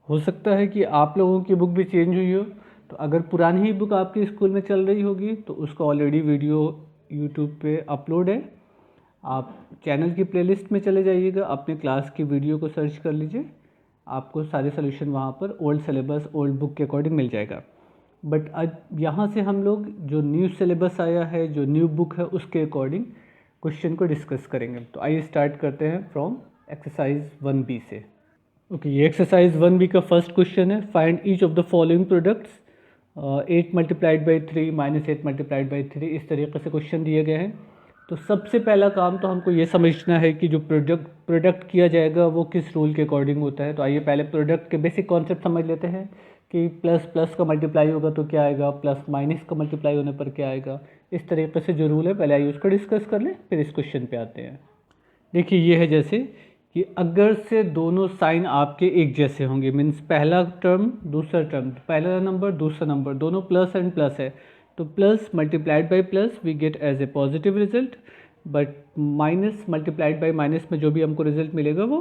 हो सकता है कि आप लोगों की बुक भी चेंज हुई हो, तो अगर पुरानी ही बुक आपके स्कूल में चल रही होगी तो उसका ऑलरेडी वीडियो यूट्यूब पे अपलोड है। आप चैनल की प्लेलिस्ट में चले जाइएगा, अपने क्लास की वीडियो को सर्च कर लीजिए, आपको सारे सोल्यूशन वहाँ पर ओल्ड सिलेबस ओल्ड बुक के अकॉर्डिंग मिल जाएगा। बट अब यहाँ से हम लोग जो न्यू सिलेबस आया है, जो न्यू बुक है, उसके अकॉर्डिंग क्वेश्चन को डिस्कस करेंगे। तो आइए स्टार्ट करते हैं फ्रॉम एक्सरसाइज 1B से। ओके, ये एक्सरसाइज 1B का फर्स्ट क्वेश्चन है। Find each of the following products 8 multiplied by 3 minus 8 multiplied by 3, इस तरीके से क्वेश्चन दिए गए हैं। तो सबसे पहला काम तो हमको ये समझना है कि जो प्रोडक्ट किया जाएगा वो किस रूल के अकॉर्डिंग होता है। तो आइए पहले प्रोडक्ट के बेसिक कॉन्सेप्ट समझ लेते हैं कि प्लस प्लस का मल्टीप्लाई होगा तो क्या आएगा, प्लस माइनस का मल्टीप्लाई होने पर क्या आएगा। इस तरीके से जो रूल है पहले आइए उसको डिस्कस कर लें, फिर इस क्वेश्चन पे आते हैं। देखिए ये है जैसे कि अगर से दोनों साइन आपके एक जैसे होंगे, मीन्स पहला टर्म दूसरा टर्म, पहला नंबर दूसरा नंबर दोनों प्लस एंड प्लस है, तो plus multiplied by plus we get as a positive result, but minus multiplied by minus में जो भी हमको रिजल्ट मिलेगा वो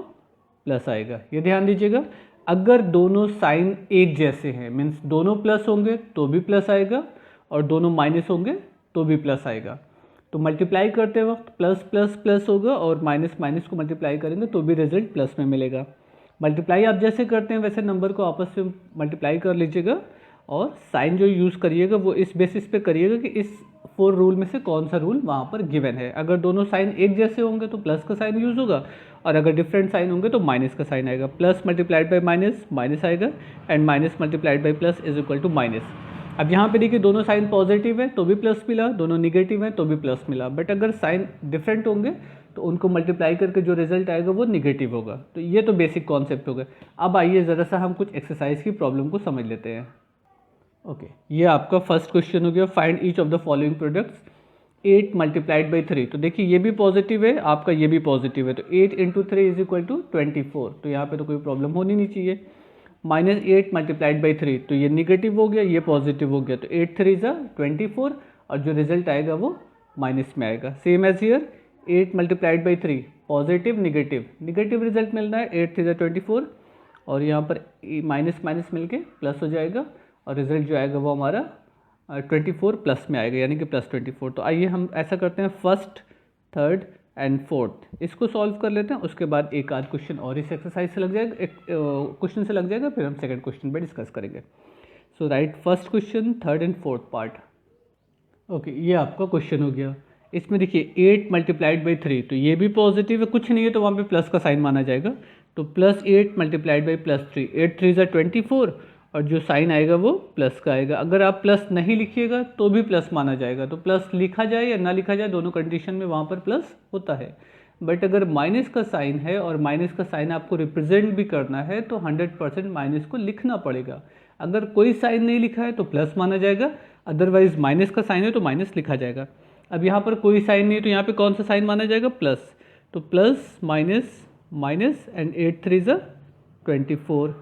प्लस आएगा। ये ध्यान दीजिएगा, अगर दोनों साइन एक जैसे हैं, मीन्स दोनों प्लस होंगे तो भी प्लस आएगा और दोनों माइनस होंगे तो भी प्लस आएगा। तो मल्टीप्लाई करते वक्त प्लस प्लस प्लस होगा और माइनस माइनस को मल्टीप्लाई करेंगे तो भी रिजल्ट प्लस में मिलेगा। मल्टीप्लाई आप जैसे करते हैं वैसे नंबर को आपस में मल्टीप्लाई कर लीजिएगा और साइन जो यूज़ करिएगा वो इस बेसिस पे करिएगा कि इस 4 रूल में से कौन सा रूल वहाँ पर गिवन है। अगर दोनों साइन एक जैसे होंगे तो प्लस का साइन यूज़ होगा और अगर डिफरेंट साइन होंगे तो माइनस का साइन आएगा। Plus multiplied by minus minus आएगा and minus multiplied by plus is equal to minus. अब यहाँ पे देखिए दोनों साइन पॉजिटिव है तो भी प्लस मिला, दोनों निगेटिव है तो भी प्लस मिला, बट अगर साइन डिफरेंट होंगे तो उनको मल्टीप्लाई करके जो रिजल्ट आएगा वो निगेटिव होगा। तो ये तो बेसिक कॉन्सेप्ट हो गया। अब आइए ज़रा सा हम कुछ एक्सरसाइज की प्रॉब्लम को समझ लेते हैं। ओके, ये आपका फर्स्ट क्वेश्चन हो गया, find each of the following products 8 multiplied by 3। तो देखिए ये भी पॉजिटिव है, आपका ये भी पॉजिटिव है, तो 8 इंटू 3 इज इक्वल टू 24। तो यहाँ पे तो कोई प्रॉब्लम होनी नहीं चाहिए। माइनस 8 मल्टीप्लाइड बाई 3, तो ये निगेटिव हो गया, ये पॉजिटिव हो गया, तो 8 3 ज़ा 24 और जो रिजल्ट आएगा वो माइनस में आएगा। Same as here 8 multiplied by 3, positive negative, negative result मिल रहा है, 8 3 ज़ा 24 और यहाँ पर माइनस माइनस मिलके प्लस हो जाएगा और रिजल्ट जो आएगा वो हमारा 24 प्लस में आएगा, यानी कि प्लस 24। तो आइए हम ऐसा करते हैं, फर्स्ट थर्ड एंड फोर्थ इसको सॉल्व कर लेते हैं, उसके बाद एक आध क्वेश्चन और इस एक्सरसाइज से लग जाएगा, एक क्वेश्चन से लग जाएगा, फिर हम सेकंड क्वेश्चन पे डिस्कस करेंगे। So right first question, third and fourth part. Okay, ये आपका क्वेश्चन हो गया। इसमें देखिए 8 मल्टीप्लाइड बाई 3, तो ये भी पॉजिटिव है, कुछ नहीं है तो वहाँ पे प्लस का साइन माना जाएगा, तो प्लस 8 मल्टीप्लाइड बाई प्लस 3, 8 3 ज़ा 24 और जो साइन आएगा वो प्लस का आएगा। अगर आप प्लस नहीं लिखिएगा तो भी प्लस माना जाएगा, तो प्लस लिखा जाए या ना लिखा जाए दोनों कंडीशन में वहाँ पर प्लस होता है। बट अगर माइनस का साइन है और माइनस का साइन आपको रिप्रेजेंट भी करना है तो 100% माइनस को लिखना पड़ेगा। अगर कोई साइन नहीं लिखा है तो प्लस माना जाएगा, अदरवाइज माइनस का साइन है तो माइनस लिखा जाएगा। अब यहाँ पर कोई साइन नहीं है तो यहाँ पे कौन सा साइन माना जाएगा, प्लस, तो प्लस माइनस माइनस एंड 8 3 ज़ा 24,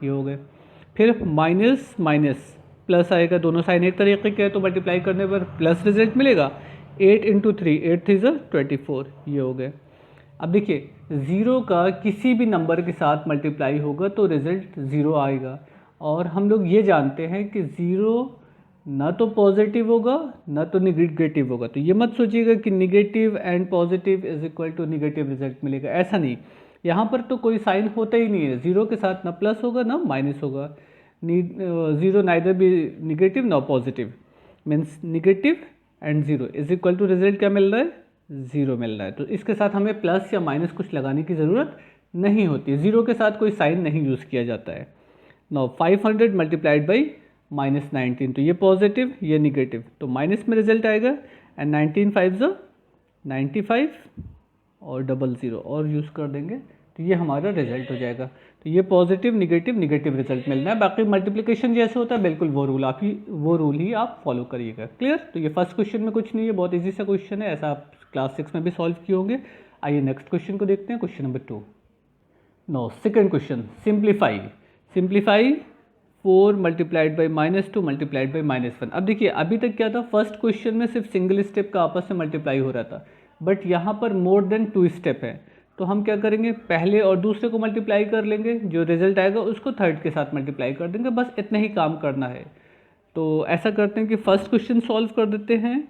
ये हो गए। फिर माइनस माइनस प्लस आएगा, दोनों साइन एक तरीके के हैं तो मल्टीप्लाई करने पर प्लस रिजल्ट मिलेगा, 8 इंटू 3, 8 3 ज़ा 24, ये हो गए। अब देखिए ज़ीरो का किसी भी नंबर के साथ मल्टीप्लाई होगा तो रिजल्ट ज़ीरो आएगा, और हम लोग ये जानते हैं कि ज़ीरो ना तो पॉजिटिव होगा ना तो निगेटिव होगा। तो ये मत सोचिएगा कि negative and positive is equal to negative result मिलेगा, ऐसा नहीं। यहाँ पर तो कोई साइन होता ही नहीं है, ज़ीरो के साथ ना प्लस होगा ना माइनस होगा, ज़ीरो नाइदर भी निगेटिव ना positive, means negative and zero is equal to result क्या मिल रहा है, ज़ीरो मिल रहा है। तो इसके साथ हमें प्लस या माइनस कुछ लगाने की ज़रूरत नहीं होती, ज़ीरो के साथ कोई साइन नहीं यूज़ किया जाता है। नाउ 500 मल्टीप्लाइड बाई माइनस 19, तो ये पॉजिटिव ये निगेटिव, तो माइनस में रिजल्ट आएगा, एंड 19 5 ज़ा 95 और डबल ज़ीरो और यूज़ कर देंगे तो ये हमारा रिजल्ट हो जाएगा। तो ये पॉजिटिव निगेटिव निगेटिव रिजल्ट मिलना है। बाकी मल्टीप्लिकेशन जैसे होता है बिल्कुल वो रूल ही आप फॉलो करिएगा। क्लियर? तो ये फर्स्ट क्वेश्चन में कुछ नहीं है, बहुत ईजी सा क्वेश्चन है, ऐसा आप क्लास 6 में भी सॉल्व किए होंगे। आइए नेक्स्ट क्वेश्चन को देखते हैं, question number 2। No second question, simplify 4 multiplied by -2 multiplied by -1। अब देखिए अभी तक क्या था, फर्स्ट क्वेश्चन में सिर्फ सिंगल स्टेप का आपस में मल्टीप्लाई हो रहा था, बट यहाँ पर मोर देन 2 स्टेप है। तो हम क्या करेंगे, पहले और दूसरे को मल्टीप्लाई कर लेंगे, जो रिजल्ट आएगा उसको थर्ड के साथ मल्टीप्लाई कर देंगे, बस इतना ही काम करना है। तो ऐसा करते हैं कि फर्स्ट क्वेश्चन सॉल्व कर देते हैं,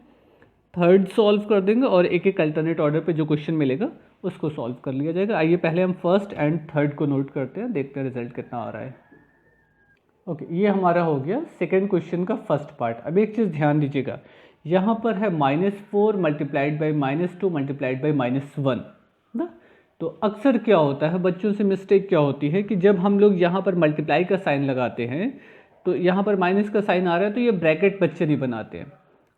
थर्ड सॉल्व कर देंगे और एक एक अल्टरनेट ऑर्डर पे जो क्वेश्चन मिलेगा उसको सॉल्व कर लिया जाएगा। आइए पहले हम फर्स्ट एंड थर्ड को नोट करते हैं, देखते हैं रिजल्ट कितना आ रहा है। ओके, ये हमारा हो गया सेकेंड क्वेश्चन का फर्स्ट पार्ट। अब एक चीज़ ध्यान दीजिएगा, यहाँ पर है -4 मल्टीप्लाइड बाई -2 मल्टीप्लाइड बाई -1 ना। तो अक्सर क्या होता है, बच्चों से मिस्टेक क्या होती है कि जब हम लोग यहाँ पर मल्टीप्लाई का साइन लगाते हैं तो यहाँ पर माइनस का साइन आ रहा है तो ये ब्रैकेट बच्चे नहीं बनाते हैं,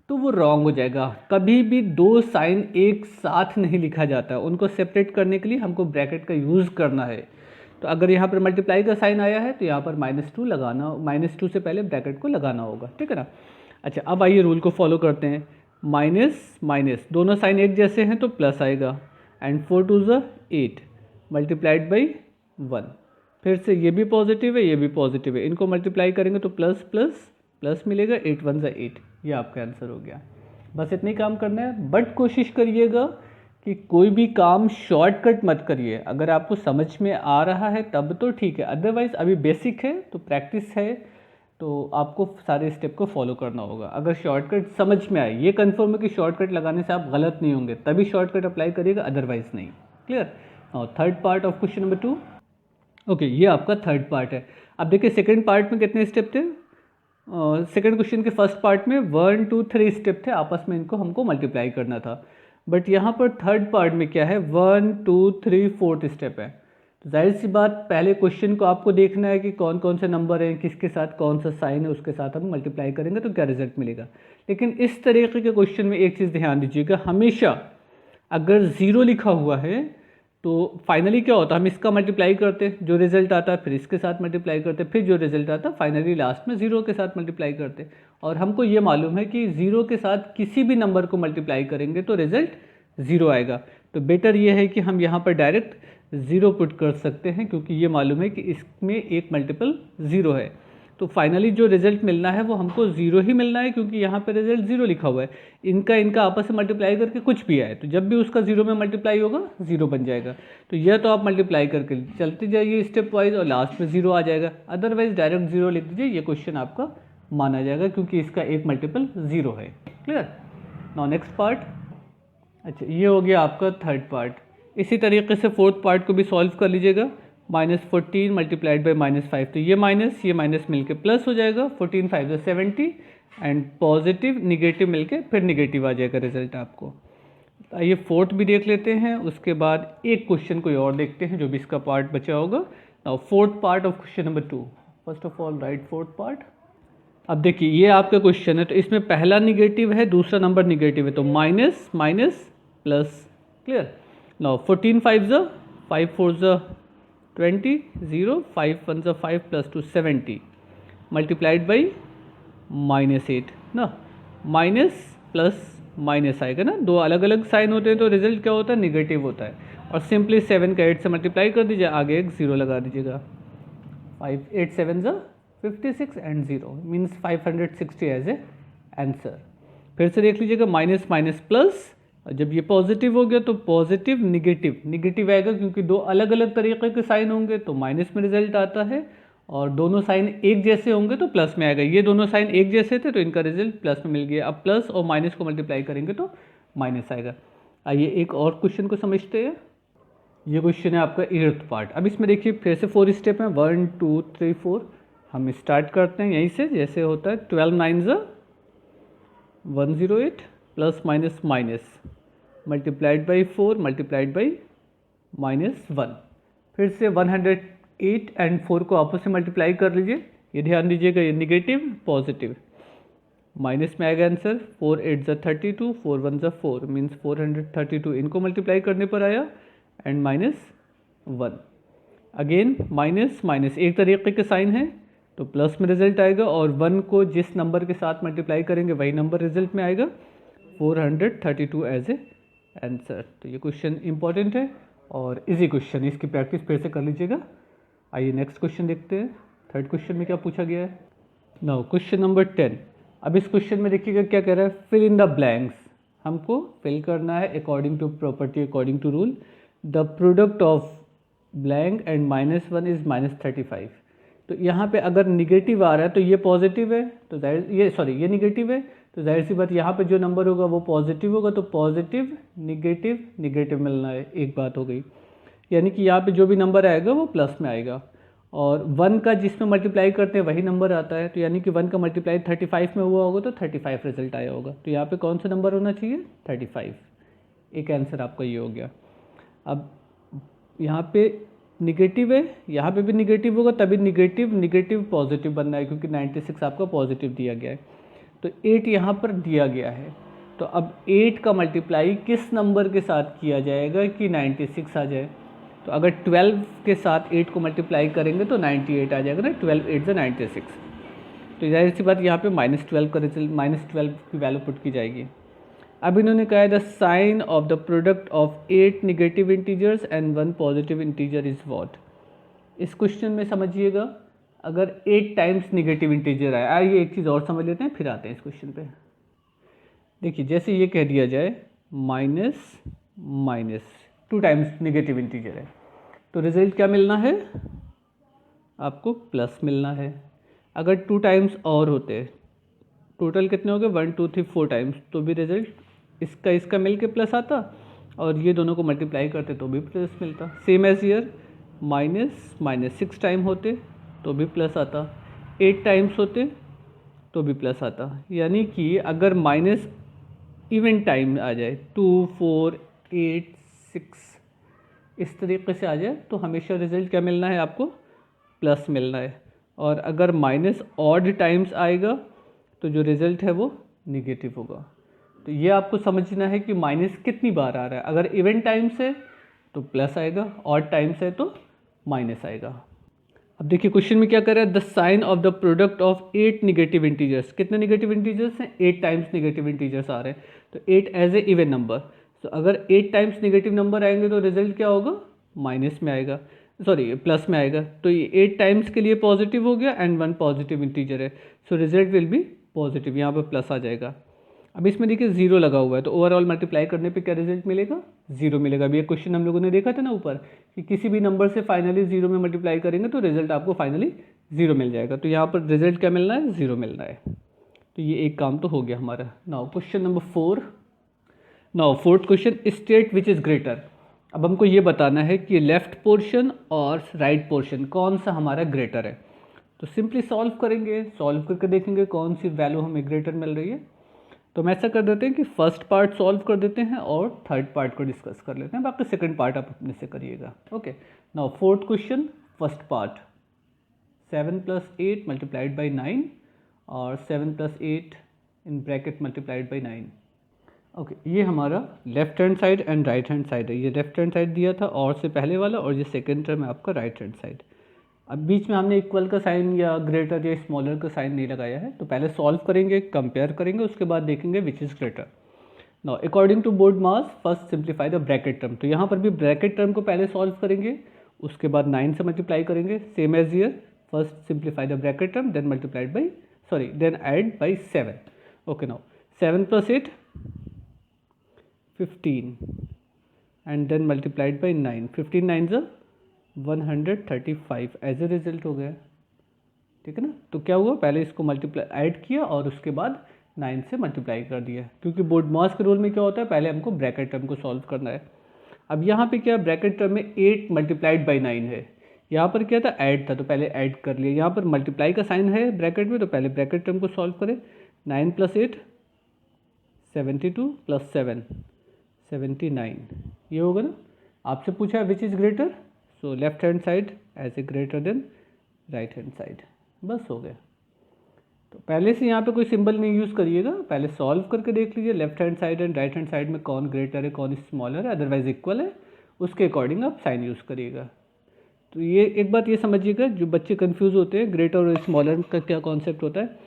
तो वो रॉन्ग हो जाएगा। कभी भी दो साइन एक साथ नहीं लिखा जाता है, उनको सेपरेट करने के लिए हमको ब्रैकेट का यूज़ करना है। तो अगर यहाँ पर मल्टीप्लाई का साइन आया है तो यहाँ पर -2 लगाना, -2 से पहले ब्रैकेट को लगाना होगा, ठीक है ना। अच्छा, अब आइए रूल को फॉलो करते हैं। माइनस माइनस दोनों साइन एक जैसे हैं तो प्लस आएगा, एंड 4 2 ज़ 8 मल्टीप्लाइड बाई 1। फिर से ये भी पॉजिटिव है, ये भी पॉजिटिव है, इनको मल्टीप्लाई करेंगे तो प्लस प्लस प्लस मिलेगा, 8 1 ज़ 8, ये आपका आंसर हो गया। बस इतना ही काम करना है, बट कोशिश करिएगा कि कोई भी काम शॉर्टकट मत करिए। अगर आपको समझ में आ रहा है तब तो ठीक है, अदरवाइज़ अभी बेसिक है तो प्रैक्टिस है, तो आपको सारे स्टेप को फॉलो करना होगा। अगर शॉर्टकट समझ में आए, ये कंफर्म है कि शॉर्टकट लगाने से आप गलत नहीं होंगे, तभी शॉर्टकट अप्लाई करिएगा, अदरवाइज नहीं। क्लियर। और third part of question number 2। Okay, ये आपका थर्ड पार्ट है। अब देखिए सेकंड पार्ट में कितने स्टेप थे, सेकंड क्वेश्चन के फर्स्ट पार्ट में 1 2 3 स्टेप थे, आपस में इनको हमको मल्टीप्लाई करना था। बट यहाँ पर थर्ड पार्ट में क्या है, 1 2 3 4th स्टेप है। तो जाहिर सी बात, पहले क्वेश्चन को आपको देखना है कि कौन कौन से नंबर हैं, किसके साथ कौन सा साइन है, उसके साथ हम मल्टीप्लाई करेंगे तो क्या रिजल्ट मिलेगा। लेकिन इस तरीके के क्वेश्चन में एक चीज़ ध्यान दीजिएगा, हमेशा अगर 0 लिखा हुआ है तो फाइनली क्या होता है, हम इसका मल्टीप्लाई करते हैं, जो रिजल्ट आता है फिर इसके साथ मल्टीप्लाई करते हैं, फिर जो रिजल्ट आता है फाइनली लास्ट में 0 के साथ मल्टीप्लाई करते हैं। और हमको ये मालूम है कि 0 के साथ किसी भी नंबर को मल्टीप्लाई करेंगे तो रिजल्ट 0 आएगा। तो बेटर ये है कि हम यहाँ पर डायरेक्ट 0 पुट कर सकते हैं, क्योंकि ये मालूम है कि इसमें एक मल्टीपल 0 है। तो फाइनली जो रिजल्ट मिलना है वो हमको 0 ही मिलना है, क्योंकि यहाँ पे रिजल्ट 0 लिखा हुआ है। इनका आपस में मल्टीप्लाई करके कुछ भी आए तो जब भी उसका 0 में मल्टीप्लाई होगा 0 बन जाएगा। तो यह तो आप मल्टीप्लाई करके चलते जाइए स्टेप वाइज और लास्ट में 0 आ जाएगा, अदरवाइज डायरेक्ट 0 लिख दीजिए, ये क्वेश्चन आपका माना जाएगा क्योंकि इसका एक मल्टीपल 0 है। क्लियर। Now next part. अच्छा, ये हो गया आपका थर्ड पार्ट। इसी तरीके से फोर्थ पार्ट को भी सॉल्व कर लीजिएगा। -14 मल्टीप्लाइड बाई -5, तो ये माइनस मिलके प्लस हो जाएगा, 14 5 ज़ 70 एंड पॉजिटिव निगेटिव मिलके फिर निगेटिव आ जाएगा रिजल्ट आपको। आइए फोर्थ भी देख लेते हैं, उसके बाद एक क्वेश्चन कोई और देखते हैं जो भी इसका पार्ट बचा होगा। Now fourth part of question number 2। First of all right fourth part. अब देखिए ये आपका क्वेश्चन है, तो इसमें पहला निगेटिव है, दूसरा नंबर निगेटिव है, तो minus minus plus. Clear. Now 14 5 ज़ 5 4 ज़ 20 0 5 1 ज़ 5 प्लस 2 70 मल्टीप्लाइड बाई -8 ना। माइनस प्लस माइनस आएगा ना, दो अलग अलग साइन होते हैं तो रिजल्ट क्या होता है, निगेटिव होता है। और सिंपली 7 का 8 से मल्टीप्लाई कर दीजिए, आगे एक 0 लगा दीजिएगा। 5 8 7 ज़ 56 and 0 means 560 as a answer. फिर से देख लीजिएगा, माइनस माइनस प्लस, और जब ये पॉजिटिव हो गया तो पॉजिटिव निगेटिव निगेटिव आएगा, क्योंकि दो अलग अलग तरीके के साइन होंगे तो माइनस में रिजल्ट आता है, और दोनों साइन एक जैसे होंगे तो प्लस में आएगा। ये दोनों साइन एक जैसे थे तो इनका रिजल्ट प्लस में मिल गया। अब प्लस और माइनस को मल्टीप्लाई करेंगे तो माइनस आएगा। आइए एक और क्वेश्चन को समझते हैं। ये क्वेश्चन है आपका 8th पार्ट। अब इसमें देखिए फिर से 4 स्टेप हैं, 1 2 3 4। हम स्टार्ट करते हैं यहीं से, जैसे होता है 12 9 ज़ 108 plus minus minus multiplied by 4 multiplied by -1। फिर से 108 एंड 4 को आपस में मल्टीप्लाई कर लीजिए। ये ध्यान दीजिएगा, ये निगेटिव पॉजिटिव माइनस में आएगा आंसर। 4 8 ज़ 32 4 1 ज़ 4 मीन्स 432, इनको मल्टीप्लाई करने पर आया एंड -1। अगेन माइनस माइनस एक तरीके के साइन है तो प्लस में रिजल्ट आएगा, और 1 को जिस नंबर के साथ मल्टीप्लाई करेंगे वही नंबर रिजल्ट में आएगा, 432 एज ए आंसर। तो ये क्वेश्चन इंपॉर्टेंट है और इजी क्वेश्चन है, इसकी प्रैक्टिस फिर से कर लीजिएगा। आइए नेक्स्ट क्वेश्चन देखते हैं। थर्ड क्वेश्चन में क्या पूछा गया है। Now question number 10। अब इस क्वेश्चन में देखिएगा क्या कह रहा है, फिल इन द ब्लैंक्स। हमको फिल करना है according to property according to rule. The product of blank and -1 is -35। तो यहाँ पे अगर निगेटिव आ रहा है तो ये पॉजिटिव है, तो ये निगेटिव है, तो जाहिर सी बात यहाँ पे जो नंबर होगा वो पॉजिटिव होगा, तो पॉजिटिव निगेटिव निगेटिव मिलना है, एक बात हो गई। यानी कि यहाँ पे जो भी नंबर आएगा वो प्लस में आएगा, और 1 का जिसमें मल्टीप्लाई करते हैं वही नंबर आता है, तो यानी कि 1 का मल्टीप्लाई 35 में हुआ होगा तो 35 रिजल्ट आया होगा। तो यहाँ पे कौन सा नंबर होना चाहिए? 35। एक आंसर आपका ये हो गया। अब यहाँ पे निगेटिव है, यहाँ पे भी निगेटिव होगा, तभी निगेटिव निगेटिव पॉजिटिव बनना है, क्योंकि 96 आपका पॉजिटिव दिया गया है। तो 8 यहाँ पर दिया गया है, तो अब 8 का मल्टीप्लाई किस नंबर के साथ किया जाएगा कि 96 आ जाए? तो अगर 12 के साथ 8 को मल्टीप्लाई करेंगे तो 98 आ जाएगा ना, 12 8 से 96। तो जाहिर सी बात यहाँ पे -12 का रिजल्ट, -12 की वैल्यू पुट की जाएगी। अब इन्होंने कहा है the sign of the product of 8 negative integers and 1 positive integer is what. इस क्वेश्चन में समझिएगा, अगर 8 टाइम्स निगेटिव इंटीजर आए, आइए एक चीज़ और समझ लेते हैं फिर आते हैं इस क्वेश्चन पे। देखिए जैसे ये कह दिया जाए minus minus 2 times negative integer है, तो रिजल्ट क्या मिलना है? आपको प्लस मिलना है। अगर 2 टाइम्स और होते, टोटल कितने हो गए? 1 2 3 4 टाइम्स, तो भी रिजल्ट इसका मिल के प्लस आता, और ये दोनों को मल्टीप्लाई करते तो भी प्लस मिलता। सेम एज ईयर -6 टाइम होते तो भी प्लस आता, 8 टाइम्स होते तो भी प्लस आता। यानी कि अगर माइनस इवन टाइम आ जाए 2 4 8 6 इस तरीके से आ जाए तो हमेशा रिजल्ट क्या मिलना है? आपको प्लस मिलना है। और अगर माइनस ऑड टाइम्स आएगा तो जो रिज़ल्ट है वो निगेटिव होगा। तो ये आपको समझना है कि माइनस कितनी बार आ रहा है। अगर इवन टाइम्स है तो प्लस आएगा, ऑड टाइम्स है तो माइनस आएगा। अब देखिए क्वेश्चन में क्या कर रहा है, the sign of the product of 8 negative integers. कितने निगेटिव इंटीजर्स हैं? 8 टाइम्स निगेटिव इंटीजर्स आ रहे हैं, तो 8 एज ए इवन नंबर। तो अगर 8 टाइम्स निगेटिव नंबर आएंगे तो रिजल्ट क्या होगा? माइनस में आएगा, सॉरी प्लस में आएगा। तो ये 8 टाइम्स के लिए पॉजिटिव हो गया एंड 1 पॉजिटिव इंटीजर है, so result will be positive, यहाँ पर प्लस आ जाएगा। अब इसमें देखिए 0 लगा हुआ है, तो ओवरऑल मल्टीप्लाई करने पे क्या रिजल्ट मिलेगा? 0 मिलेगा। अभी एक क्वेश्चन हम लोगों ने देखा था ना ऊपर, कि किसी भी नंबर से फाइनली 0 में मल्टीप्लाई करेंगे तो रिजल्ट आपको फाइनली 0 मिल जाएगा। तो यहाँ पर रिजल्ट क्या मिलना है? 0 मिलना है। तो ये एक काम तो हो गया हमारा। Now question number 4। Now fourth question, state which is greater. अब हमको ये बताना है कि लेफ्ट पोर्शन और राइट पोर्शन कौन सा हमारा ग्रेटर है। तो सिंपली सॉल्व करेंगे, सॉल्व करके देखेंगे कौन सी वैल्यू हमें ग्रेटर मिल रही है। तो हम ऐसा कर देते हैं कि फर्स्ट पार्ट सॉल्व कर देते हैं और थर्ड पार्ट को डिस्कस कर लेते हैं, बाकी सेकंड पार्ट आप अपने से करिएगा। Okay, now fourth question, first part, 7 + 8 multiplied by 9 और 7 + 8 in bracket multiplied by 9। Okay, ये हमारा left hand side and right hand side है। ये लेफ्ट हैंड साइड दिया था और से पहले वाला, और ये सेकेंड टर्म है आपका राइट हैंड साइड। अब बीच में हमने इक्वल का साइन या ग्रेटर या स्मॉलर का साइन नहीं लगाया है। तो पहले सॉल्व करेंगे, कंपेयर करेंगे, उसके बाद देखेंगे which is greater. Now according to BODMAS first simplify the bracket term. तो यहाँ पर भी ब्रैकेट टर्म को पहले सॉल्व करेंगे, उसके बाद 9 से मल्टीप्लाई करेंगे, same as here. First simplify the bracket term, then multiplied by then add by 7। Okay, now 7 + 8 15 and then multiplied by 9। 15 9 135 as a result हो गया, ठीक है ना। तो क्या हुआ, पहले इसको मल्टीप्लाई ऐड किया और उसके बाद 9 से मल्टीप्लाई कर दिया, क्योंकि बोर्ड मास के रूल में क्या होता है, पहले हमको ब्रैकेट टर्म को सॉल्व करना है। अब यहाँ पे क्या, ब्रैकेट टर्म में 8 मल्टीप्लाइड बाई 9 है, यहाँ पर क्या था, ऐड था, तो पहले ऐड कर लिया। यहाँ पर मल्टीप्लाई का साइन है ब्रैकेट में, तो पहले ब्रैकेट टर्म को सॉल्व करें। 9 + 8 72 + 7 79, ये होगा ना। आपसे पूछा है which is greater, so left hand side as a greater than right hand side, बस हो गया। तो पहले से यहाँ पे कोई सिंबल नहीं यूज़ करिएगा, पहले सॉल्व करके देख लीजिए left hand side and right hand side में कौन ग्रेटर है कौन स्मॉलर है, अदरवाइज इक्वल है, उसके अकॉर्डिंग आप साइन यूज़ करिएगा। तो ये एक बात ये समझिएगा, जो बच्चे कंफ्यूज होते हैं ग्रेटर और स्मॉलर का क्या कॉन्सेप्ट होता है।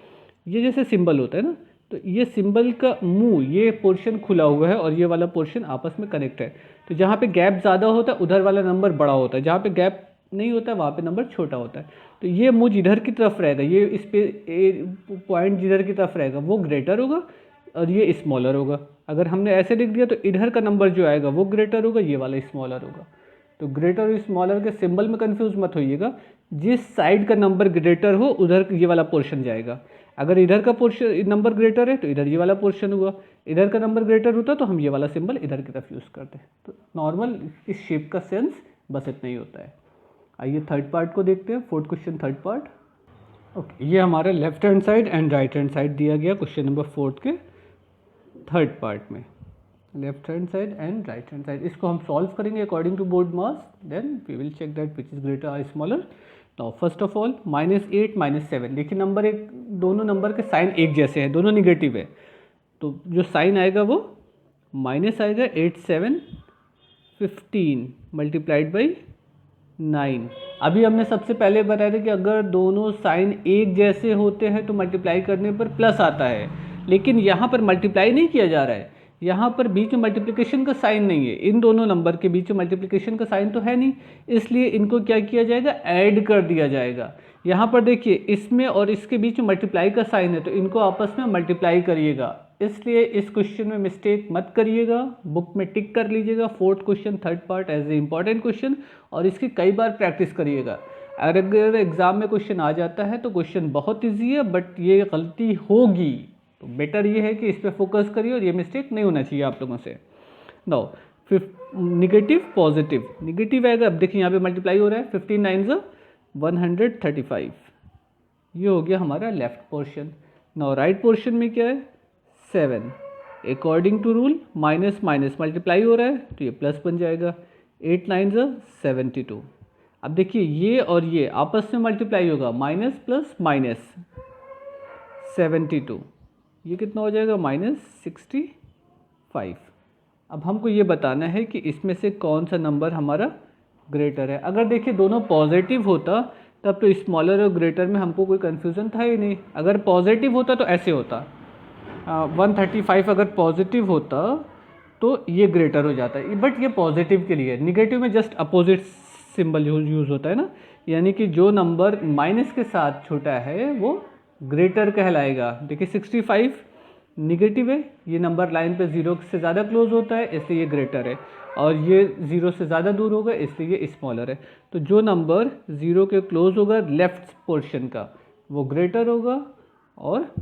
ये जैसे सिंबल होता है ना, तो ये सिंबल का मुंह, ये पोर्शन खुला हुआ है और ये वाला पोर्शन आपस में कनेक्ट है। तो जहाँ पे गैप ज़्यादा होता है उधर वाला नंबर बड़ा होता है, जहाँ पे गैप नहीं होता है वहाँ पे नंबर छोटा होता है। तो ये मुंह जिधर की तरफ रहेगा, ये इस पे पॉइंट जिधर की तरफ रहेगा वो ग्रेटर होगा, और ये स्मॉलर होगा। अगर हमने ऐसे लिख दिया तो इधर का नंबर जो आएगा वो ग्रेटर होगा, ये वाला स्मॉलर होगा। तो ग्रेटर और स्मॉलर के सिंबल में कंफ्यूज मत होइएगा, जिस साइड का नंबर ग्रेटर हो उधर ये वाला पोर्शन जाएगा। अगर इधर का पोर्शन नंबर ग्रेटर है तो इधर ये वाला पोर्शन हुआ, इधर का नंबर ग्रेटर होता तो हम ये वाला सिंबल इधर की तरफ यूज़ करते। तो नॉर्मल इस शेप का सेंस बस इतना ही होता है। आइए थर्ड पार्ट को देखते हैं, fourth question third part. Okay, ये हमारा left hand side and right hand side दिया गया क्वेश्चन नंबर फोर्थ के थर्ड पार्ट में, left hand side and right hand side. इसको हम सॉल्व करेंगे according to BODMAS, then we will check that which is greater और smaller. Now first of all -8 -7, देखिए number एक, दोनों number के साइन एक जैसे हैं, दोनों निगेटिव है, तो जो साइन आएगा वो माइनस आएगा। 8 7 15 मल्टीप्लाइड बाई 9। अभी हमने सबसे पहले बताया था कि अगर दोनों साइन एक जैसे होते हैं तो मल्टीप्लाई करने पर प्लस आता है, लेकिन यहाँ पर मल्टीप्लाई नहीं किया जा रहा है, यहाँ पर बीच में मल्टीप्लिकेशन का साइन नहीं है, इन दोनों नंबर के बीच में मल्टीप्लिकेशन का साइन तो है नहीं, इसलिए इनको क्या किया जाएगा, ऐड कर दिया जाएगा। यहाँ पर देखिए इसमें और इसके बीच में मल्टीप्लाई का साइन है, तो इनको आपस में मल्टीप्लाई करिएगा, इसलिए इस क्वेश्चन में मिस्टेक मत करिएगा, बुक में टिक कर लीजिएगा fourth question third part as a important question, और इसकी कई बार प्रैक्टिस करिएगा। अगर एग्जाम में क्वेश्चन आ जाता है तो क्वेश्चन बहुत ईजी है, बट ये गलती होगी तो बेटर ये है कि इस पर फोकस करिए और ये मिस्टेक नहीं होना चाहिए आप लोगों से। नाउ निगेटिव पॉजिटिव, निगेटिव आएगा, अब देखिए यहाँ पे मल्टीप्लाई हो रहा है, 15 9 135, ये हो गया हमारा left portion. Now right portion में क्या है, 7, according to rule minus minus multiply हो रहा है तो ये प्लस बन जाएगा, 8 9 72। अब देखिए ये और ये आपस में मल्टीप्लाई होगा, माइनस प्लस माइनस 72, ये कितना हो जाएगा, -65। अब हमको ये बताना है कि इसमें से कौन सा नंबर हमारा ग्रेटर है। अगर देखिए दोनों पॉजिटिव होता तब तो स्मॉलर और ग्रेटर में हमको कोई कन्फ्यूज़न था ही नहीं। अगर पॉजिटिव होता तो ऐसे होता, 135 अगर पॉजिटिव होता तो ये ग्रेटर हो जाता है, बट ये पॉजिटिव के लिए, निगेटिव में जस्ट अपोजिट सिंबल यूज़ होता है ना, यानी कि जो नंबर माइनस के साथ छोटा है वो ग्रेटर कहलाएगा। देखिए 65 निगेटिव है, ये नंबर लाइन पे 0 से ज़्यादा क्लोज होता है इसलिए ये ग्रेटर है, और ये 0 से ज़्यादा दूर होगा इसलिए ये स्मॉलर है। तो जो नंबर 0 के क्लोज होगा लेफ्ट पोर्शन का वो ग्रेटर होगा, और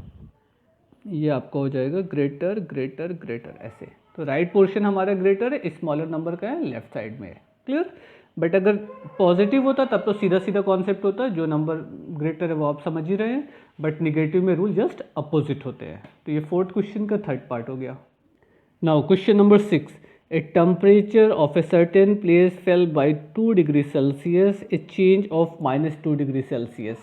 ये आपका हो जाएगा ग्रेटर ग्रेटर ग्रेटर ऐसे। तो राइट पोर्शन हमारा ग्रेटर है, स्मॉलर नंबर का है लेफ्ट साइड में है, क्लियर। बट अगर पॉजिटिव होता तब तो सीधा सीधा कॉन्सेप्ट होता है, जो नंबर ग्रेटर है वो आप समझ ही रहे हैं, बट निगेटिव में रूल जस्ट अपोजिट होते हैं। तो ये फोर्थ क्वेश्चन का थर्ड पार्ट हो गया। Now question number 6, a temperature of a certain place fell by 2 degree Celsius, a change of -2 degree Celsius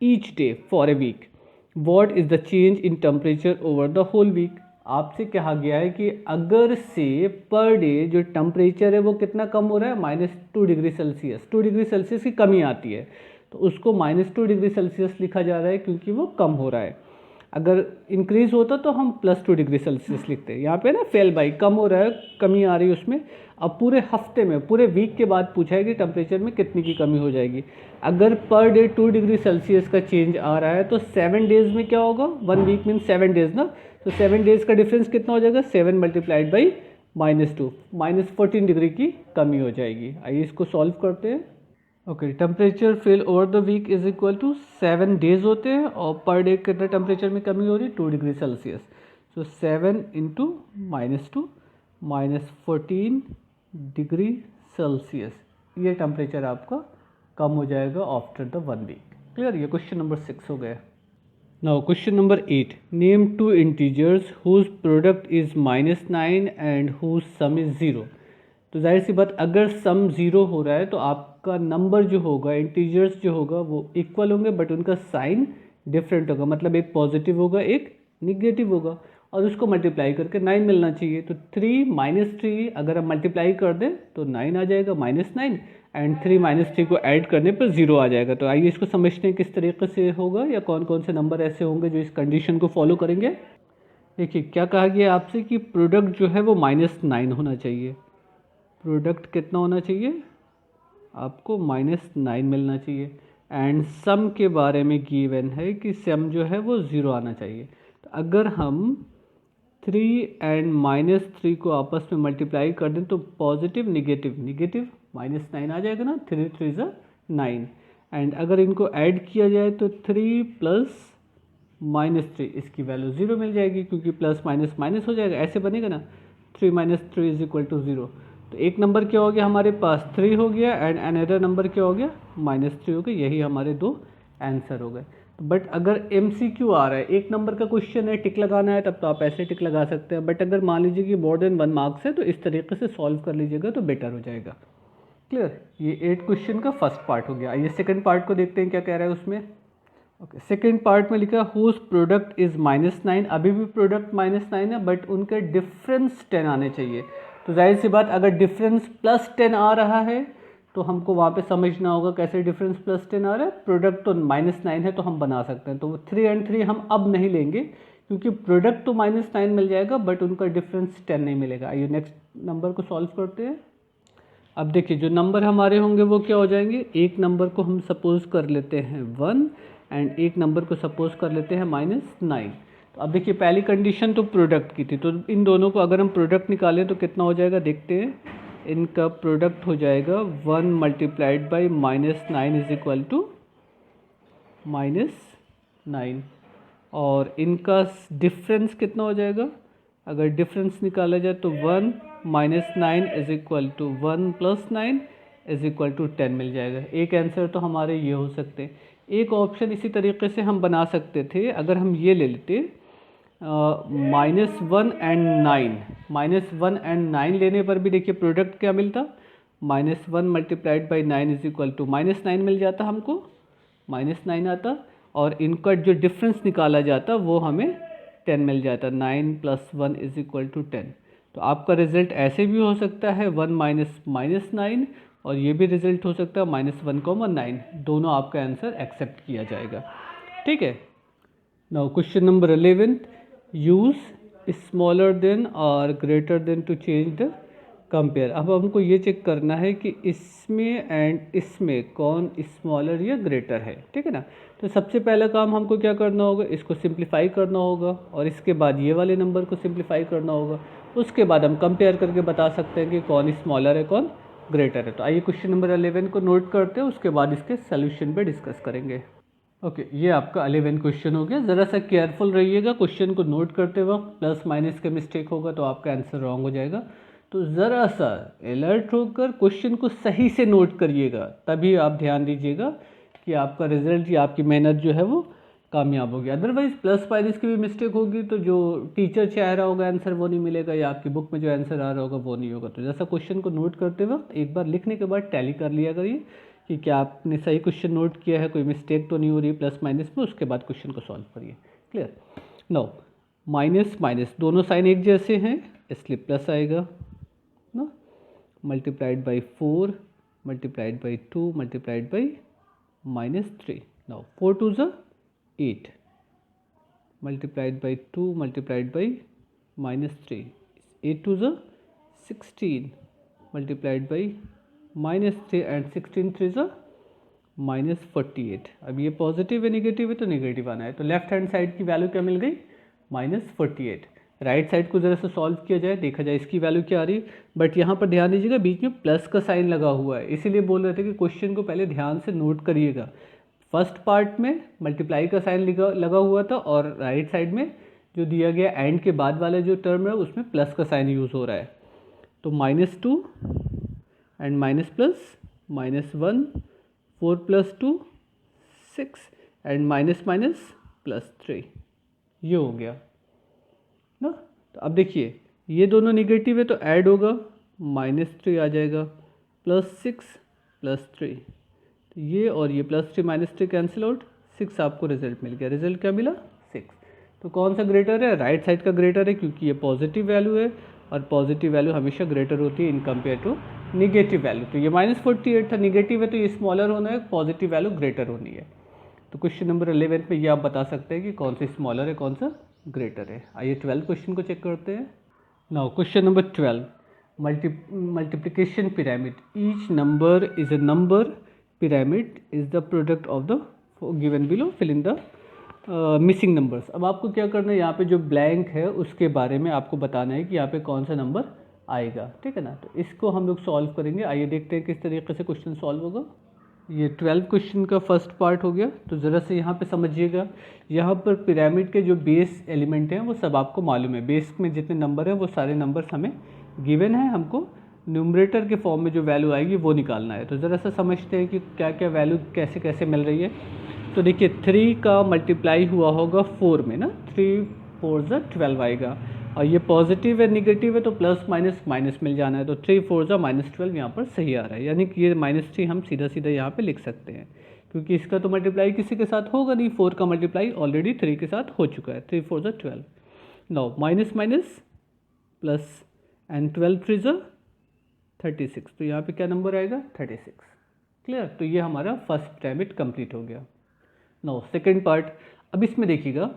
each day for a week, what is the change in temperature over the whole week. आपसे कहा गया है कि अगर से per day जो temperature है वो कितना कम हो रहा है, -2 डिग्री सेल्सियस, 2 डिग्री सेल्सियस की कमी आती है, तो उसको -2 डिग्री सेल्सियस लिखा जा रहा है क्योंकि वो कम हो रहा है। अगर इंक्रीज होता तो हम +2 डिग्री सेल्सियस लिखते हैं। यहाँ पे ना फेल बाई, कम हो रहा है, कमी आ रही है उसमें। अब पूरे हफ्ते में, पूरे वीक के बाद पूछा है कि टेम्परेचर में कितनी की कमी हो जाएगी। अगर पर डे 2 डिग्री सेल्सियस का चेंज आ रहा है तो 7 डेज में क्या होगा, 1 वीक मीन 7 डेज ना, तो 7 डेज का डिफरेंस कितना हो जाएगा, 7 मल्टीप्लाइड बाई -2, -14 डिग्री की कमी हो जाएगी। आइए इसको सॉल्व करते हैं। Okay, temperature fell over the week is equal to 7 days होते हैं, और पर डे कितना टेम्परेचर में कमी हो रही है, 2 degree Celsius. So 7 × -2 -14 degree Celsius, ये टेम्परेचर आपका कम हो जाएगा आफ्टर द 1 वीक। क्लियर, ये क्वेश्चन नंबर 6 हो गया। Now question number 8, name 2 integers whose product is -9 and whose sum is 0। तो जाहिर सी बात, अगर सम 0 हो रहा है तो आपका नंबर जो होगा, इंटीजर्स जो होगा वो इक्वल होंगे, बट उनका साइन डिफरेंट होगा, मतलब एक पॉजिटिव होगा एक निगेटिव होगा, और उसको मल्टीप्लाई करके 9 मिलना चाहिए। तो 3 - 3 अगर हम मल्टीप्लाई कर दें तो 9 आ जाएगा, -9, एंड 3 - 3 को ऐड करने पर 0 आ जाएगा। तो आइए इसको समझते हैं किस तरीके से होगा, या कौन कौन से नंबर ऐसे होंगे जो इस कंडीशन को फॉलो करेंगे। देखिए क्या कहा गया आपसे कि प्रोडक्ट जो है वो -9 होना चाहिए। प्रोडक्ट कितना होना चाहिए, आपको -9 मिलना चाहिए, एंड सम के बारे में गिवन है कि सम जो है वो 0 आना चाहिए। तो अगर हम 3 एंड -3 को आपस में मल्टीप्लाई कर दें तो पॉजिटिव निगेटिव निगेटिव -9 आ जाएगा ना, 3 3 ज़ा 9। एंड अगर इनको ऐड किया जाए तो 3 प्लस -3 इसकी वैल्यू 0 मिल जाएगी, क्योंकि प्लस माइनस माइनस हो जाएगा, ऐसे बनेगा ना, 3 - 3 = 0। तो एक नंबर क्या हो गया हमारे पास 3 हो गया एंड अनदर नंबर क्या हो गया -3 हो गया। यही हमारे दो आंसर हो गए। बट अगर MCQ आ रहा है, एक नंबर का क्वेश्चन है, टिक लगाना है, तब तो आप ऐसे टिक लगा सकते हैं। बट अगर मान लीजिए कि मोर देन 1 मार्क्स है तो इस तरीके से सॉल्व कर लीजिएगा तो बेटर हो जाएगा। क्लियर, ये 8 क्वेश्चन का फर्स्ट पार्ट हो गया। आइए सेकंड पार्ट को देखते हैं क्या कह रहा है उसमें। ओके, सेकेंड पार्ट में लिखा हुज प्रोडक्ट इज -9। अभी भी प्रोडक्ट -9 है बट उनके डिफरेंस 10 आने चाहिए। तो जाहिर सी बात, अगर डिफरेंस +10 आ रहा है तो हमको वहाँ पे समझना होगा कैसे डिफरेंस +10 आ रहा है। प्रोडक्ट तो -9 है तो हम बना सकते हैं, तो 3 and 3 हम अब नहीं लेंगे क्योंकि प्रोडक्ट तो -9 मिल जाएगा बट उनका डिफरेंस 10 नहीं मिलेगा। आइए नेक्स्ट नंबर को सॉल्व करते हैं। अब देखिए जो नंबर हमारे होंगे वो क्या हो जाएंगे, एक नंबर को हम सपोज कर लेते हैं 1 एंड एक नंबर को सपोज कर लेते हैं -9। तो अब देखिए पहली कंडीशन तो प्रोडक्ट की थी, तो इन दोनों को अगर हम प्रोडक्ट निकालें तो कितना हो जाएगा देखते हैं। इनका प्रोडक्ट हो जाएगा 1 multiplied by -9 is equal to -9 और इनका डिफरेंस कितना हो जाएगा। अगर डिफरेंस निकाला जाए तो 1 - 9 is equal to 1 + 9 is equal to 10 मिल जाएगा। एक आंसर तो हमारे ये हो सकते हैं। एक ऑप्शन इसी तरीके से हम बना सकते थे, अगर हम ये ले लेते -1 and 9, -1 and 9 लेने पर भी देखिए प्रोडक्ट क्या मिलता, -1 multiplied by 9 is equal to -9 मिल जाता हमको, -9 आता और इनका जो डिफरेंस निकाला जाता वो हमें 10 मिल जाता, 9 + 1 इज इक्वल टू 10। तो आपका रिजल्ट ऐसे भी हो सकता है 1 - -9 और ये भी रिजल्ट हो सकता है -1,9, दोनों आपका आंसर एक्सेप्ट किया जाएगा। ठीक है। Now question number 11, use smaller than और greater than to change the compare. अब हमको ये चेक करना है कि इसमें एंड इसमें कौन स्मॉलर या ग्रेटर है। ठीक है ना। तो सबसे पहला काम हमको क्या करना होगा, इसको सिंप्लीफाई करना होगा और इसके बाद ये वाले नंबर को सिंप्लीफाई करना होगा। उसके बाद हम कंपेयर करके बता सकते हैं कि कौन स्मॉलर है कौन ग्रेटर है। तो आइए क्वेश्चन नंबर 11 को नोट करते हैं, उसके बाद इसके सोल्यूशन पे डिस्कस करेंगे। ओके, ये आपका 11 क्वेश्चन हो गया। ज़रा सा केयरफुल रहिएगा, क्वेश्चन को नोट करते वक्त प्लस माइनस का मिस्टेक होगा तो आपका आंसर रॉन्ग हो जाएगा। तो ज़रा सा अलर्ट होकर क्वेश्चन को सही से नोट करिएगा, तभी आप ध्यान दीजिएगा कि आपका रिजल्ट या आपकी मेहनत जो है वो कामयाब होगी। अदरवाइज़ प्लस माइनस की भी मिस्टेक होगी तो जो टीचर चाह रहा होगा आंसर वो नहीं मिलेगा या आपकी बुक में जो आंसर आ रहा होगा वो नहीं होगा। तो जैसा क्वेश्चन को नोट करते वक्त एक बार लिखने के बाद टैली कर लिया करिए कि क्या आपने सही क्वेश्चन नोट किया है, कोई मिस्टेक तो नहीं हो रही प्लस माइनस में। उसके बाद क्वेश्चन को सॉल्व करिए। क्लियर। नो, माइनस माइनस दोनों साइन एक जैसे हैं इसलिए प्लस आएगा ना, multiplied by 4 multiplied by 2 multiplied by -3। Now 4 2 ज़ा 8 मल्टीप्लाइड बाई 2 मल्टीप्लाइड बाई -3, 8 2 ज़ा 16 मल्टीप्लाइड बाई -3 एंड 16 3 ज़ा -48। अब ये पॉजिटिव है नेगेटिव है तो नेगेटिव आना है। तो लेफ्ट हैंड साइड की वैल्यू क्या मिल गई -48। राइट साइड को ज़रा सा सॉल्व किया जाए, देखा जाए इसकी वैल्यू क्या आ रही है। बट यहाँ पर ध्यान दीजिएगा बीच में प्लस का साइन लगा हुआ है, इसीलिए बोल रहे थे कि क्वेश्चन को पहले ध्यान से नोट करिएगा। फर्स्ट पार्ट में मल्टीप्लाई का साइन लगा हुआ था और राइट साइड में जो दिया गया एंड के बाद वाला जो टर्म है उसमें प्लस का साइन यूज़ हो रहा है। तो -2 and minus plus -1 4 + 2 6 and minus minus +3, ये हो गया ना। तो अब देखिए ये दोनों निगेटिव है तो ऐड होगा, -3 आ जाएगा, +6 +3, तो ये और ये +3 -3 कैंसिल आउट, 6 आपको रिजल्ट मिल गया। रिजल्ट क्या मिला 6। तो कौन सा ग्रेटर है, राइट साइड का ग्रेटर है क्योंकि ये पॉजिटिव वैल्यू है और पॉजिटिव वैल्यू हमेशा ग्रेटर होती है in compare to negative value. तो ये -48 था, निगेटिव है तो ये स्मॉलर होना है, पॉजिटिव वैल्यू ग्रेटर होनी है। तो क्वेश्चन नंबर 11 पे ये आप बता सकते हैं कि कौन सा स्मॉलर है कौन सा ग्रेटर है। आइए 12 क्वेश्चन को चेक करते हैं। Now question number 12, multiplication pyramid. Each number is a number pyramid is the product of the given below, fill in the missing numbers. अब आपको क्या करना है, यहाँ पे जो ब्लैंक है उसके बारे में आपको बताना है कि यहाँ पे कौन सा नंबर आएगा, ठीक है ना। तो इसको हम लोग सॉल्व करेंगे। आइए देखते हैं किस तरीके से क्वेश्चन सॉल्व होगा। ये 12 क्वेश्चन का फर्स्ट पार्ट हो गया। तो ज़रा से यहाँ पे समझिएगा, यहाँ पर पिरामिड के जो बेस एलिमेंट हैं वो सब आपको मालूम है। बेस में जितने नंबर हैं वो सारे नंबर्स हमें गिवन है, हमको न्यूमरेटर के फॉर्म में जो वैल्यू आएगी वो निकालना है। तो ज़रा सा समझते हैं कि क्या क्या वैल्यू कैसे कैसे मिल रही है। तो देखिए 3 का मल्टीप्लाई हुआ होगा 4 में ना, 3 4 ज़ा 12 आएगा, और ये पॉजिटिव है निगेटिव है तो प्लस माइनस माइनस मिल जाना है। तो 3 4 ज़ा -12 यहाँ पर सही आ रहा है, यानी कि ये -3 हम सीधा सीधा यहाँ पे लिख सकते हैं, क्योंकि इसका तो मल्टीप्लाई किसी के साथ होगा नहीं। 4 का मल्टीप्लाई ऑलरेडी 3 के साथ हो चुका है। 3 4 ज़ा 12, now minus minus plus and 12 3 ज़ा 36, तो यहाँ पे क्या नंबर आएगा 36। क्लियर। तो ये हमारा फर्स्ट पिरामिड कंप्लीट हो गया। No second part. अब इसमें देखिएगा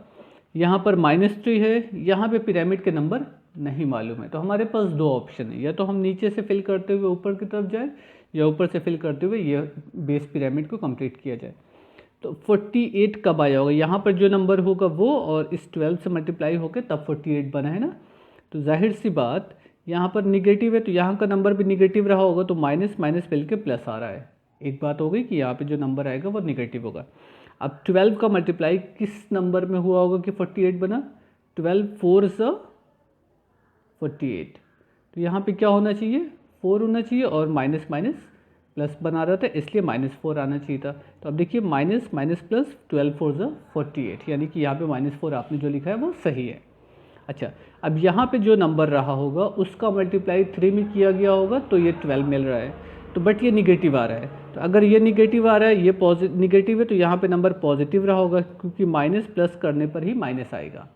यहाँ पर -3 है, यहाँ पे पिरामिड के नंबर नहीं मालूम है। तो हमारे पास दो ऑप्शन है, या तो हम नीचे से फिल करते हुए ऊपर की तरफ जाए, या ऊपर से फिल करते हुए ये बेस पिरामिड को कंप्लीट किया जाए। तो 48 कब आया होगा, यहाँ पर जो नंबर होगा वो, और इस 12 से मल्टीप्लाई होकर तब 48 बना है ना। तो जाहिर सी बात यहाँ पर निगेटिव है, तो यहाँ का नंबर भी निगेटिव रहा होगा, तो माइनस माइनस मिल के प्लस आ रहा है। एक बात हो गई कि यहाँ पे जो नंबर आएगा वो निगेटिव होगा। अब 12 का मल्टीप्लाई किस नंबर में हुआ होगा कि 48 बना, 12 4 ज़ा 48, तो यहाँ पे क्या होना चाहिए 4 होना चाहिए, और माइनस माइनस प्लस बना रहा था इसलिए -4 आना चाहिए था। तो अब देखिए माइनस माइनस प्लस 12 4 ज़ा 48, यानी कि यहाँ पे -4 आपने जो लिखा है वो सही है। अच्छा, अब यहाँ पे जो नंबर रहा होगा उसका मल्टीप्लाई 3 में किया गया होगा, तो ये 12 मिल रहा है। तो बट ये निगेटिव आ रहा है, तो अगर ये निगेटिव आ रहा है, ये पॉजिटिव निगेटिव है, तो यहाँ पे नंबर पॉजिटिव रहा होगा, क्योंकि माइनस प्लस करने पर ही माइनस आएगा।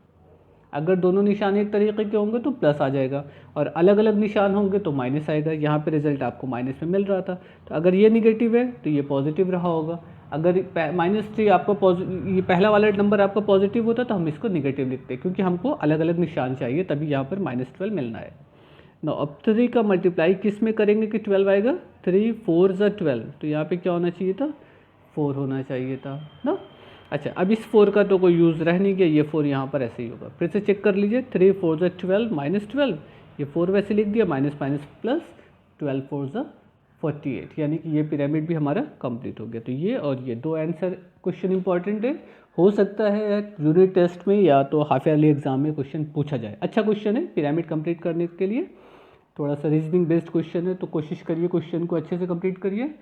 अगर दोनों निशान एक तरीके के होंगे तो प्लस आ जाएगा, और अलग अलग निशान होंगे तो माइनस आएगा। यहाँ पे रिजल्ट आपको माइनस में मिल रहा था, तो अगर ये निगेटिव है तो ये पॉजिटिव रहा होगा। अगर -3 आपका ये पहला वाला नंबर आपका पॉजिटिव होता तो हम इसको निगेटिव लिखते, क्योंकि हमको अलग अलग निशान चाहिए, तभी यहाँ पर -12 मिलना है ना। अब 3 का मल्टीप्लाई किस में करेंगे कि 12 आएगा, 3 4 ज़ा 12, तो यहाँ पे क्या होना चाहिए था 4 होना चाहिए था ना। अच्छा, अब इस 4 का तो कोई यूज़ रह नहीं गया, ये 4 यहाँ पर ऐसे ही होगा। फिर से चेक कर लीजिए, 3 4 ज़ा 12 -12, ये 4 वैसे लिख दिया, माइनस माइनस प्लस 12 4 ज़ा 48, यानी कि ये पिरामिड भी हमारा कंप्लीट हो गया। तो ये और ये दो आंसर क्वेश्चन इंपॉर्टेंट है, हो सकता है यूनिट टेस्ट में या तो हाफ ईयरली एग्जाम में क्वेश्चन पूछा जाए। अच्छा क्वेश्चन है पिरामिड कंप्लीट करने के लिए, थोड़ा सा रीजनिंग बेस्ड क्वेश्चन है, तो कोशिश करिए क्वेश्चन को अच्छे से कंप्लीट करिए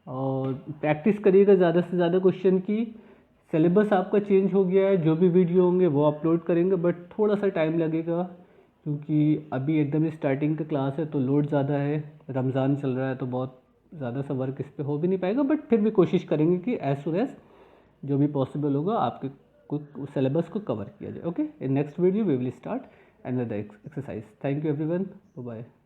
और प्रैक्टिस करिएगा ज़्यादा से ज़्यादा क्वेश्चन की। सिलेबस आपका चेंज हो गया है, जो भी वीडियो होंगे वो अपलोड करेंगे, बट थोड़ा सा टाइम लगेगा, क्योंकि अभी एकदम स्टार्टिंग का क्लास है तो लोड ज़्यादा है, रमज़ान चल रहा है, तो बहुत ज़्यादा सा वर्क इस पर हो भी नहीं पाएगा, बट फिर भी कोशिश करेंगे कि एज सुन एज जो भी पॉसिबल होगा आपके सिलेबस को कवर किया जाए। Okay, in next video we will start another exercise. Thank you everyone. Bye bye.